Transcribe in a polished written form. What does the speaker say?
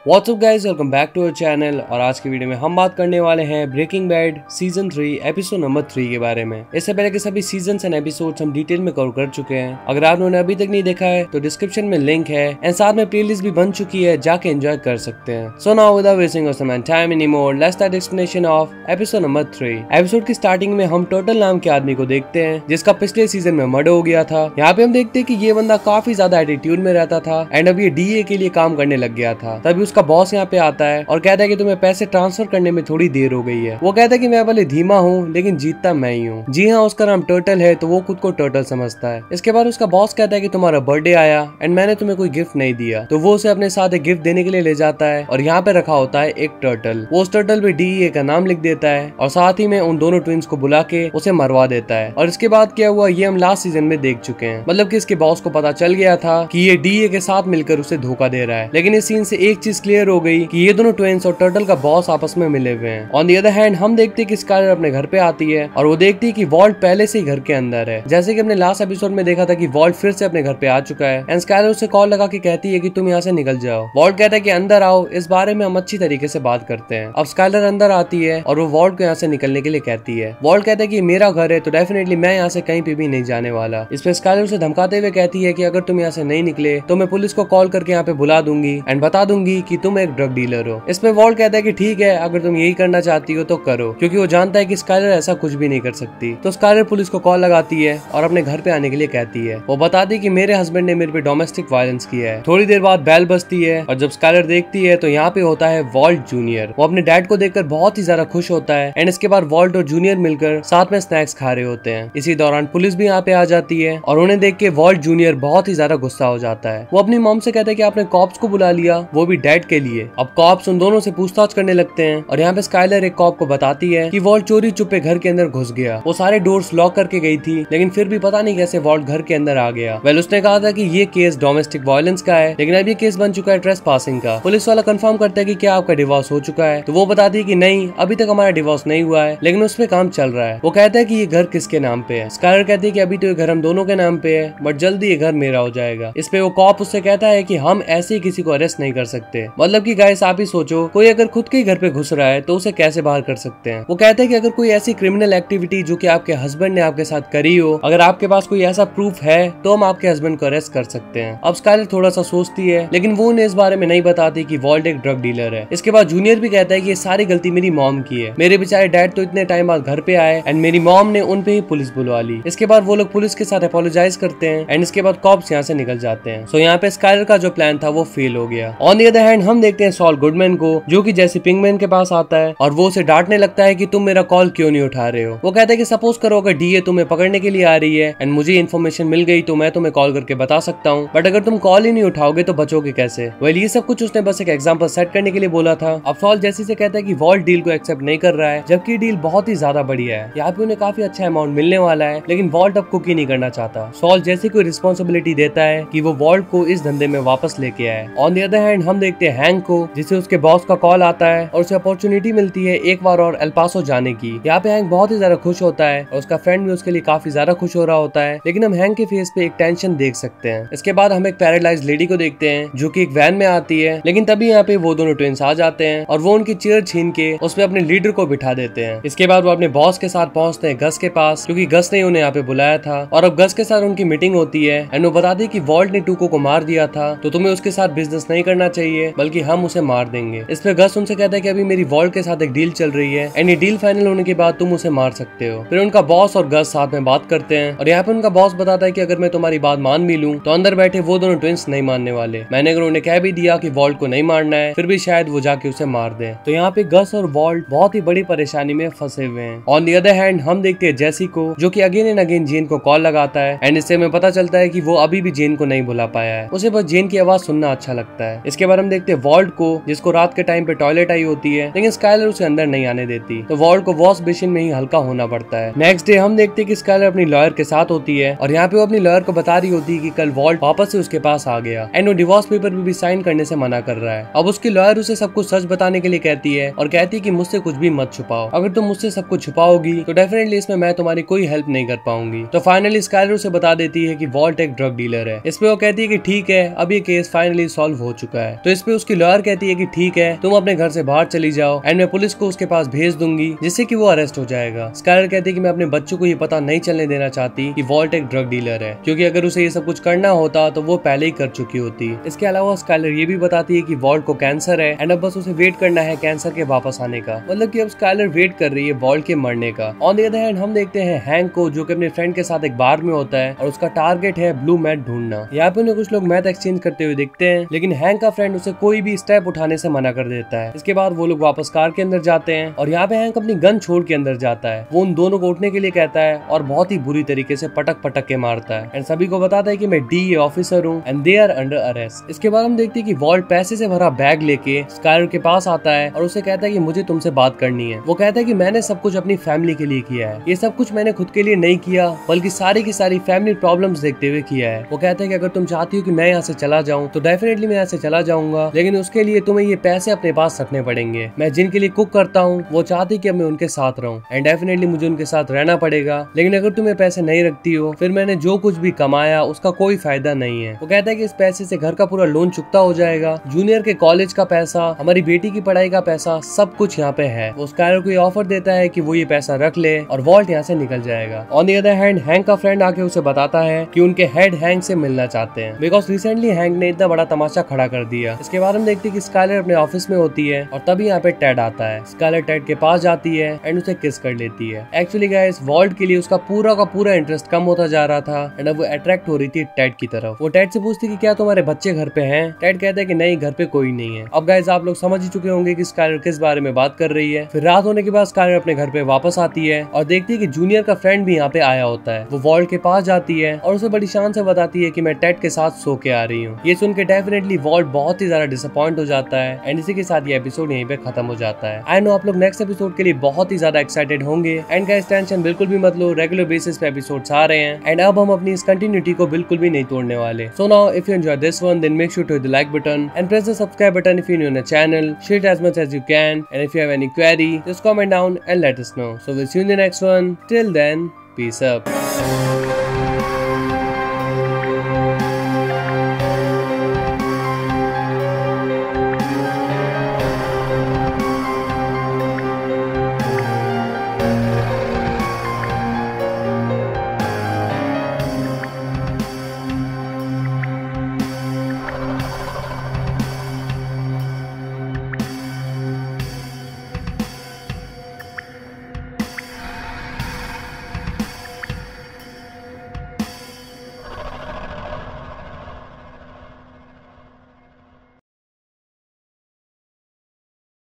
WhatsApp guys, welcome back to our channel. और आज की वीडियो में हम बात करने वाले हैं breaking bad season 3 episode number 3 के बारे में। इससे पहले के सभी सीजन्स एंड एपिसोड्स हम डिटेल में कवर कर चुके हैं। अगर आपने अभी तक नहीं देखा है तो डिस्क्रिप्शन में लिंक है एंड साथ में प्लेलिस्ट भी बन चुकी है, जाके एंजॉय कर सकते हैं। So now without wasting of some time anymore, let's start explanation of episode number 3। Episode की स्टार्टिंग में हम टर्टल नाम के आदमी को देखते हैं जिसका पिछले सीजन में मर्डर हो गया था। यहाँ पे हम देखते हैं कि ये बंदा काफी ज्यादा एटीट्यूड में रहता था एंड अब ये डीए के लिए काम करने लग गया था। तभी उसका बॉस यहाँ पे आता है और कहता है कि तुम्हें पैसे ट्रांसफर करने में थोड़ी देर हो गई है। वो कहता है कि मैं भले धीमा हूँ लेकिन जीतता मैं ही हूँ। जी हाँ, उसका नाम टर्टल है तो वो खुद को टर्टल समझता है। इसके बाद उसका बॉस कहता है कि तुम्हारा बर्थडे आया एंड मैंने तुम्हें कोई गिफ्ट नहीं दिया, तो वो उसे अपने साथ एक गिफ्ट देने के लिए ले जाता है और यहाँ पे रखा होता है एक टर्टल। वो उस टर्टल पे डीए का नाम लिख देता है और साथ ही में उन दोनों ट्विंस को बुला के उसे मरवा देता है। और इसके बाद क्या हुआ ये हम लास्ट सीजन में देख चुके हैं। मतलब कि इसके बॉस को पता चल गया था कि ये डीए के साथ मिलकर उसे धोखा दे रहा है। लेकिन इस सीन से एक चीज क्लियर हो गई कि ये दोनों ट्विंस और टर्टल का बॉस आपस में मिले हुए हैं। ऑन द अदर हैंड हम देखते हैं कि स्काइलर अपने घर पे आती है और वो देखती है कि वॉल्ट पहले से ही घर के अंदर है। जैसे कि हमने लास्ट एपिसोड में देखा था कि वॉल्ट फिर से अपने घर पे आ चुका है एंड स्काइलर उसे कॉल लगा के कहती है कि तुम यहाँ से निकल जाओ। वॉल्ट कहता है कि अंदर आओ, इस बारे में हम अच्छी तरीके से बात करते हैं। अब स्काइलर अंदर आती है और वो वॉल्ट को यहाँ से निकलने के लिए कहती है। वॉल्ट कहता है कि मेरा घर है तो डेफिनेटली मैं यहाँ से कहीं पे भी नहीं जाने वाला। इस पे स्काइलर उसे धमकाते हुए कहती है कि अगर तुम यहाँ से नहीं निकले तो मैं पुलिस को कॉल करके यहाँ पे बुला दूंगी एंड बता दूंगी कि तुम एक ड्रग डीलर हो। इस पे वॉल्ट कहता है कि ठीक है, अगर तुम यही करना चाहती हो तो करो, क्योंकि वो जानता है कि स्काइलर ऐसा कुछ भी नहीं कर सकती। तो स्काइलर पुलिस को कॉल लगाती है और अपने घर पे आने के लिए कहती है। वो बताती है कि मेरे हस्बैंड ने मेरे पे डोमेस्टिक वायलेंस किया है। थोड़ी देर बाद बेल बजती है और जब स्काइलर देखती है तो यहाँ पे होता है वॉल्ट जूनियर। वो अपने डैड को देखकर बहुत ही ज्यादा खुश होता है एंड इसके बाद वॉल्ट और जूनियर मिलकर साथ में स्नैक्स खा रहे होते हैं। इसी दौरान पुलिस भी यहाँ पे आ जाती है और उन्हें देख के वॉल्ट जूनियर बहुत ही ज्यादा गुस्सा हो जाता है। वो अपनी मॉम से कहता है कि आपने कॉप्स को बुला लिया, वो भी डैड के लिए। अब कॉप्स उन दोनों से पूछताछ करने लगते हैं और यहाँ पे स्काइलर एक कॉप को बताती है कि वॉल्ट चोरी चुपे घर के अंदर घुस गया। वो सारे डोर्स लॉक करके गई थी लेकिन फिर भी पता नहीं कैसे वॉल्ट घर के अंदर आ गया। वेल उसने कहा था कि ये केस डोमेस्टिक वायलेंस का है लेकिन अब ये केस बन चुका है ट्रेसपासिंग का। पुलिस वाला कंफर्म करता है कि क्या आपका डिवोर्स हो चुका है, तो वो बताती है कि नहीं, अभी तक हमारा डिवोर्स नहीं हुआ है लेकिन उसमें काम चल रहा है। वो कहता है कि ये घर किसके नाम पे है। स्काइलर कहती है कि अभी तो ये घर हम दोनों के नाम पे है बट जल्दी ये घर मेरा हो जाएगा। इस पे वो कॉप उससे कहता है कि हम ऐसे ही किसी को अरेस्ट नहीं कर सकते। मतलब कि गाइस आप ही सोचो, कोई अगर खुद के घर पे घुस रहा है तो उसे कैसे बाहर कर सकते हैं। वो कहते हैं कि अगर कोई ऐसी क्रिमिनल एक्टिविटी जो कि आपके हस्बैंड ने आपके साथ करी हो, अगर आपके पास कोई ऐसा प्रूफ है तो हम आपके हस्बैंड को अरेस्ट कर सकते हैं। अब स्काइलर थोड़ा सा सोचती है लेकिन वो उन्हें इस बारे में नहीं बताती कि वॉल्ट एक ड्रग डीलर है। इसके बाद जूनियर भी कहता है कि ये सारी गलती मेरी मॉम की है। मेरे बेचारे डैड तो इतने टाइम बाद घर पे आए एंड मेरी मॉम ने उन पे ही पुलिस बुलवा ली। इसके बाद वो लोग पुलिस के साथ अपोलोजाइज करते हैं एंड इसके बाद कॉप्स यहाँ से निकल जाते हैं। सो यहाँ पे स्काइलर का जो प्लान था वो फेल हो गया। ऑन द अदर हैंड हम देखते हैं सॉल गुडमैन को, जो कि जैसे पिंगमैन के पास आता है और वो उसे डांटने लगता है कि तुम मेरा कॉल क्यों नहीं उठा रहे हो। वो कहता है कि सपोज करो अगर डीए तुम्हें पकड़ने के लिए आ रही है एंड मुझे इन्फॉर्मेशन मिल गई तो मैं तुम्हें कॉल करके बता सकता हूँ, बट अगर तुम कॉल ही नहीं उठाओगे तो बचोगे कैसे। वेल ये सब कुछ उसने बस एक एग्जांपल सेट करने के लिए बोला था। अब सॉल जैसे से कहता है कि वॉल्ट डील को एक्सेप्ट नहीं कर रहा है जबकि डील बहुत ही ज्यादा बढ़िया है। यहाँ पे उन्हें काफी अच्छा अमाउंट मिलने वाला है लेकिन वॉल्ट अब कुकी नहीं करना चाहता। सॉल जैसे कोई रिस्पॉन्सिबिलिटी देता है कि वो वॉल्ट को इस धंधे में वापस लेके आए। ऑन द अदर हैंड हम देखते हैं हैंक को, जिसे उसके बॉस का कॉल आता है और उसे अपॉर्चुनिटी मिलती है एक बार और एल पासो जाने की। यहाँ पे हैंक बहुत ही ज्यादा खुश होता है और उसका फ्रेंड भी उसके लिए काफी ज्यादा खुश हो रहा होता है। लेकिन हम हैंक के फेस पे एक टेंशन देख सकते हैं। इसके बाद हम एक पैरालाइज्ड लेडी को देखते हैं जो कि एक वैन में आती है, लेकिन तभी यहाँ पे वो दोनों ट्विंस आ जाते हैं और वो उनकी चेयर छीन के उसमें अपने लीडर को बिठा देते हैं। इसके बाद वो अपने बॉस के साथ पहुंचते हैं गस के पास, क्योंकि गस ने उन्हें यहाँ पे बुलाया था और अब गस के साथ उनकी मीटिंग होती है एंड वो बताती है कि वॉल्ट ने टूको को मार दिया था तो तुम्हें उसके साथ बिजनेस नहीं करना चाहिए बल्कि हम उसे मार देंगे। इस पे गस उनसे कहता है कि अभी मेरी वॉल्ट के साथ एक डील चल रही है एंड ये डील फाइनल होने के बाद तुम उसे मार सकते हो। फिर उनका बॉस और गस साथ में बात करते हैं और यहाँ पे उनका बॉस बताता है कि अगर मैं तुम्हारी बात मान भी लूं तो अंदर बैठे वो दोनों ट्विंस नहीं मानने वाले। मैंने अगर उन्हें कह भी दिया कि वॉल्ट को नहीं मारना है फिर भी शायद वो जाके उसे मार दे। तो यहाँ पे गस और वॉल्ट बहुत ही बड़ी परेशानी में फंसे हुए हैं। ऑन द अदर हैंड हम देखते हैं जेसी को, जो कि अगेन एंड अगेन जेन को कॉल लगाता है एंड इससे हमें पता चलता है कि वो अभी भी जेन को नहीं भुला पाया है। उसे बस जेन की आवाज सुनना अच्छा लगता है। इसके बाद हम देखते हैं वॉल्ट को, जिसको रात के टाइम पे टॉयलेट आई होती है लेकिन स्काइलर उसे अंदर नहीं आने देती, तो वॉल्ट को वॉश बेसिन में ही हल्का होना पड़ता है। नेक्स्ट डे हम देखते हैं कि स्काइलर अपनी लॉयर के साथ होती है और यहाँ पे वो अपनी लॉयर को बता रही होती है कि कल वॉल्ट वापस से उसके पास आ गया एंड वो डिवोर्स पेपर भी साइन करने से मना कर रहा है। अब उसकी लॉयर उसे सब कुछ सच बताने के लिए कहती है और कहती है कि मुझसे कुछ भी मत छुपाओ, अगर तुम मुझसे सब कुछ छुपाओगी तो डेफिनेटली इसमें मैं तुम्हारी कोई हेल्प नहीं कर पाऊंगी। तो फाइनली स्काइलर उसे बता देती है कि वॉल्ट एक ड्रग डीलर है। इस पे वो कहती है कि ठीक है, अब ये केस फाइनली सॉल्व हो चुका है। तो इस पे उसकी लॉयर कहती है कि ठीक है, तुम अपने घर से बाहर चली जाओ एंड मैं पुलिस को उसके पास भेज दूंगी जिससे कि वो अरेस्ट हो जाएगा। स्काइलर कहती है कि मैं अपने बच्चों को ये पता नहीं चलने देना चाहती कि वॉल्ट एक ड्रग डीलर है, क्योंकि अगर उसे ये सब कुछ करना होता तो वो पहले ही कर चुकी होती। इसके अलावा स्काइलर ये भी बताती है कि वॉल्ट को कैंसर है एंड अब बस उसे वेट करना है कैंसर के वापस आने का। मतलब कि अब स्काइलर वेट कर रही है वॉल्ट के मरने का। ऑन द अदर हैंड हम देखते हैं हैंक को, जो कि अपने फ्रेंड के साथ एक बार में होता है और उसका टारगेट है ब्लू मैथ ढूंढना। यहाँ पे उन्हें कुछ लोग मैथ एक्सचेंज करते हुए दिखते हैं, लेकिन हैंक का फ्रेंड उसे कोई भी स्टेप उठाने से मना कर देता है। इसके बाद वो लोग वापस कार के अंदर जाते हैं और यहाँ पे हैंक अपनी गन छोड़ के अंदर जाता है। वो उन दोनों को उठने के लिए कहता है और बहुत ही बुरी तरीके से पटक पटक के मारता है एंड सभी को बताता है कि मैं डीए ऑफिसर हूँ and they are under arrest. इसके बाद हम देखते हैं कि वॉल्ट पैसे से भरा बैग लेके स्काइलर के पास आता है और उसे कहता है कि मुझे तुमसे बात करनी है। वो कहता है कि मैंने सब कुछ अपनी फैमिली के लिए किया है, ये सब कुछ मैंने खुद के लिए नहीं किया बल्कि सारी की सारी फैमिली प्रॉब्लम्स देखते हुए किया है। वो कहता है कि अगर तुम चाहती हो कि मैं यहाँ से चला जाऊँ तो डेफिनेटली मैं यहाँ से चला जाऊंगा, लेकिन उसके लिए तुम्हें ये पैसे अपने पास रखने पड़ेंगे। मैं जिनके लिए कुक करता हूँ वो चाहती कि मैं उनके साथ रहूं एंड डेफिनेटली मुझे उनके साथ रहना पड़ेगा, लेकिन अगर तुम्हें पैसे नहीं रखती हो फिर मैंने जो कुछ भी कमाया उसका कोई फायदा नहीं है। वो कहता है कि इस पैसे से घर का पूरा लोन चुकता हो जाएगा, जूनियर के कॉलेज का पैसा, हमारी बेटी की पढ़ाई का पैसा, सब कुछ यहाँ पे है। वो स्काइलर को ये ऑफर देता है कि वो ये पैसा रख ले और वॉल्ट यहाँ से निकल जाएगा। On the other hand hang का फ्रेंड आके उसे बताता है कि उनके हेड हैंक से मिलना चाहते हैं बिकॉज रिसेंटली हैंक ने इतना बड़ा तमाशा खड़ा कर दिया। इसके बाद हम देखते हैं कि स्काइलर अपने ऑफिस में होती है और तभी यहाँ पे टेड आता है। स्काइलर टेड के पास जाती है एंड उसे किस कर लेती है। एक्चुअली गाइस वॉल्ट के लिए उसका पूरा का पूरा इंटरेस्ट कम होता जा रहा था एंड अब वो अट्रैक्ट हो रही थी टेड की तरफ। वो टेड से पूछती कि क्या तुम्हारे बच्चे घर पे हैं? टेड कहता है कि नहीं, घर पे कोई नहीं है। अब गाइस आप लोग समझ ही चुके होंगे कि स्काइलर किस बारे में बात कर रही है। फिर रात होने के बाद स्काइलर अपने घर पे वापस आती है और देखती है कि जूनियर का फ्रेंड भी यहाँ पे आया होता है। वो वॉल्ट के पास जाती है और उसे बड़ी शान से बताती है कि मैं टेड के साथ सो के आ रही हूँ। ये सुन के डेफिनेटली वॉल्ट बहुत ही ज्यादा डिसअपॉइंट हो जाता है एंड इसी के साथ ये एपिसोड यहीं पे खत्म हो जाता है। आई नो आप लोग नेक्स्ट एपिसोड के लिए बहुत ही ज्यादा एक्साइटेड होंगे एंड गाइस टेंशन बिल्कुल भी मत लो, रेगुलर बेसिस पे एपिसोड्स आ रहे हैं एंड अब हम अपनी इस कंटिन्यूटी को बिल्कुल भी नहीं तोड़ने वाले। So now if you enjoy this one then make sure to hit the like button and press the subscribe button if you're new on the channel. Share it as much as you can, and if you have any query just comment down and let us know. So we'll see you in the next one. Till then, peace up.